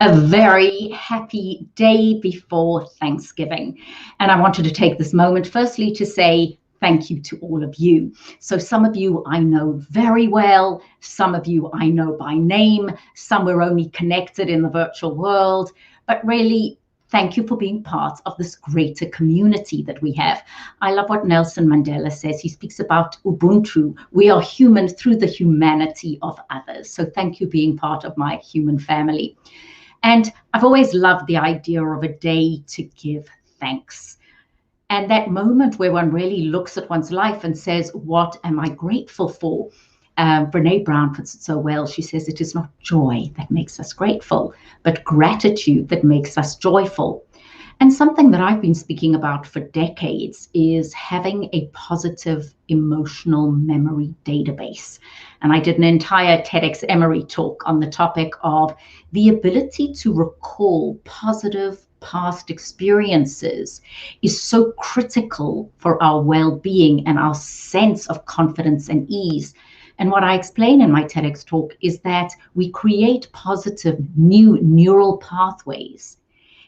a very happy day before Thanksgiving. And I wanted to take this moment firstly to say thank you to all of you. So some of you I know very well, some of you I know by name, some we're only connected in the virtual world, but really thank you for being part of this greater community that we have. I love what Nelson Mandela says. He speaks about Ubuntu. We are human through the humanity of others. So thank you for being part of my human family. And I've always loved the idea of a day to give thanks. And that moment where one really looks at one's life and says, what am I grateful for? Brene Brown puts it so well. She says, it is not joy that makes us grateful, but gratitude that makes us joyful. And something that I've been speaking about for decades is having a positive emotional memory database. And I did an entire TEDx Emory talk on the topic of the ability to recall positive past experiences is so critical for our well-being and our sense of confidence and ease. And what I explain in my TEDx talk is that we create positive new neural pathways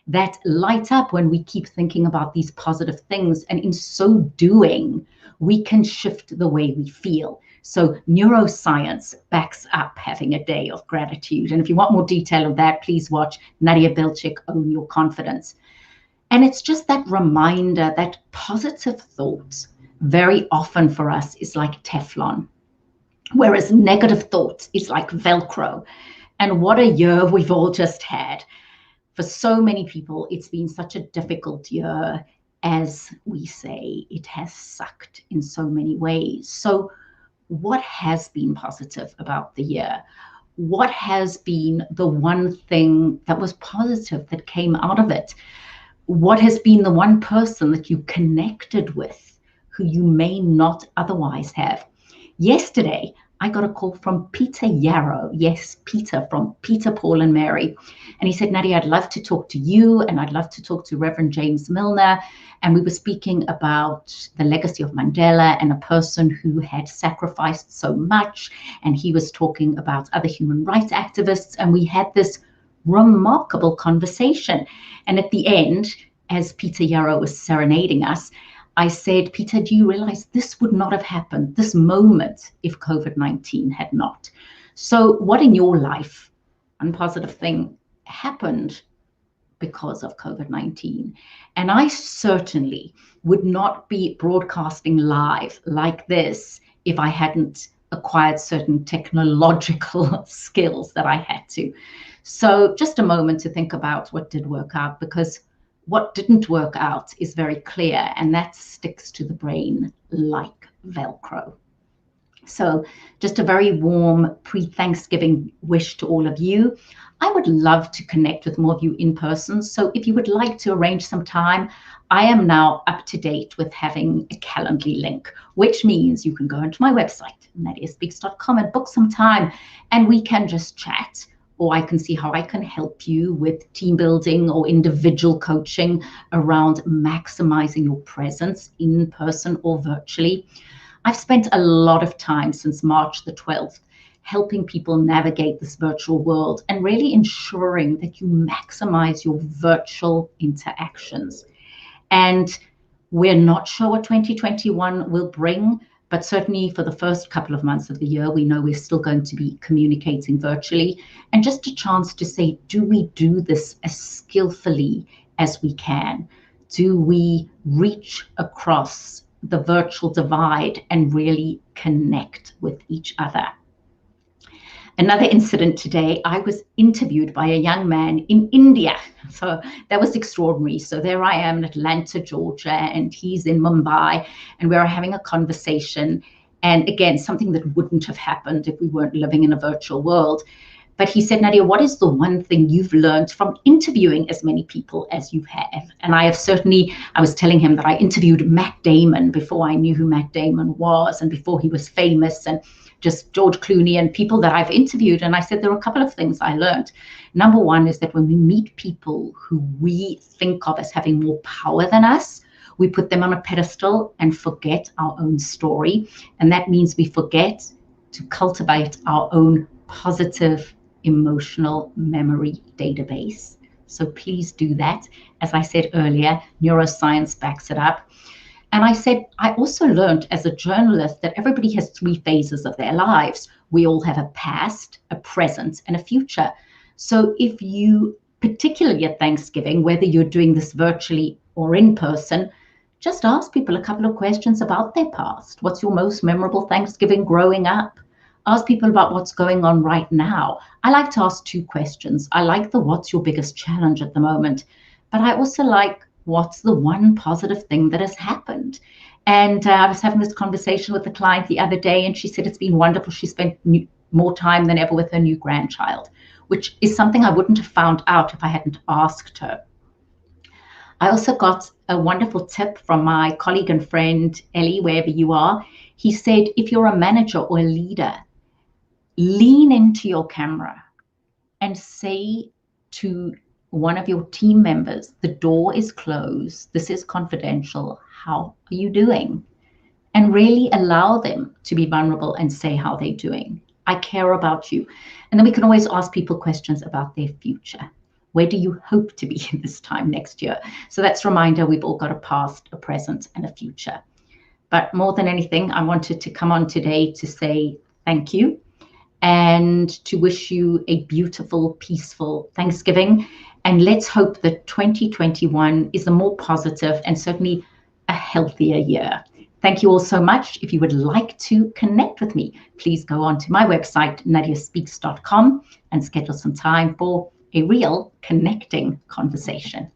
that light up when we keep thinking about these positive things. And in so doing, we can shift the way we feel. So neuroscience backs up having a day of gratitude. And if you want more detail of that, please watch Nadia Own Your Confidence. And it's just that reminder that positive thoughts very often for us is like Teflon, whereas negative thoughts is like Velcro. And what a year we've all just had. For so many people, it's been such a difficult year. As we say, it has sucked in so many ways. So what has been positive about the year? What has been the one thing that was positive that came out of it? What has been the one person that you connected with who you may not otherwise have? Yesterday, I got a call from Peter Yarrow. Yes, Peter, from Peter, Paul and Mary. And he said, Nadia, I'd love to talk to you and I'd love to talk to Reverend James Milner. And we were speaking about the legacy of Mandela and a person who had sacrificed so much. And he was talking about other human rights activists. And we had this remarkable conversation. And at the end, as Peter Yarrow was serenading us, I said, Peter, do you realize this would not have happened, this moment, if COVID-19 had not? So what in your life, unpositive thing, happened because of COVID-19? And I certainly would not be broadcasting live like this if I hadn't acquired certain technological skills that I had to. So just a moment to think about what did work out, because what didn't work out is very clear, and that sticks to the brain like Velcro. So just a very warm pre-Thanksgiving wish to all of you. I would love to connect with more of you in person. So if you would like to arrange some time, I am now up to date with having a Calendly link, which means you can go into my website, nadiaspeaks.com, and book some time, and we can just chat. Or I can see how I can help you with team building or individual coaching around maximizing your presence in person or virtually. I've spent a lot of time since March the 12th helping people navigate this virtual world and really ensuring that you maximize your virtual interactions. And we're not sure what 2021 will bring, but certainly for the first couple of months of the year, we know we're still going to be communicating virtually. And just a chance to say, do we do this as skillfully as we can? Do we reach across the virtual divide and really connect with each other? Another incident today, I was interviewed by a young man in India. So that was extraordinary. So there I am in Atlanta, Georgia, and he's in Mumbai, and we were having a conversation. And again, something that wouldn't have happened if we weren't living in a virtual world. But he said, Nadia, what is the one thing you've learned from interviewing as many people as you have? And I was telling him that I interviewed Matt Damon before I knew who Matt Damon was and before he was famous, and just George Clooney and people that I've interviewed. And I said, there are a couple of things I learned. Number one is that when we meet people who we think of as having more power than us, we put them on a pedestal and forget our own story. And that means we forget to cultivate our own positive emotional memory database. So please do that. As I said earlier, neuroscience backs it up. And I said, I also learned as a journalist that everybody has three phases of their lives. We all have a past, a present, and a future. So if you, particularly at Thanksgiving, whether you're doing this virtually or in person, just ask people a couple of questions about their past. What's your most memorable Thanksgiving growing up? Ask people about what's going on right now. I like to ask two questions. I like the what's your biggest challenge at the moment, but I also like what's the one positive thing that has happened. And I was having this conversation with a client the other day, and she said it's been wonderful. She spent more time than ever with her new grandchild, which is something I wouldn't have found out if I hadn't asked her. I also got a wonderful tip from my colleague and friend, Ellie, wherever you are. He said, if you're a manager or a leader, lean into your camera and say to one of your team members, the door is closed, this is confidential, how are you doing? And really allow them to be vulnerable and say how they're doing. I care about you. And then we can always ask people questions about their future. Where do you hope to be this time next year? So that's a reminder, we've all got a past, a present, and a future. But more than anything, I wanted to come on today to say thank you and to wish you a beautiful, peaceful Thanksgiving. And let's hope that 2021 is a more positive and certainly a healthier year. Thank you all so much. If you would like to connect with me, please go on to my website, nadiaspeaks.com, and schedule some time for a real connecting conversation.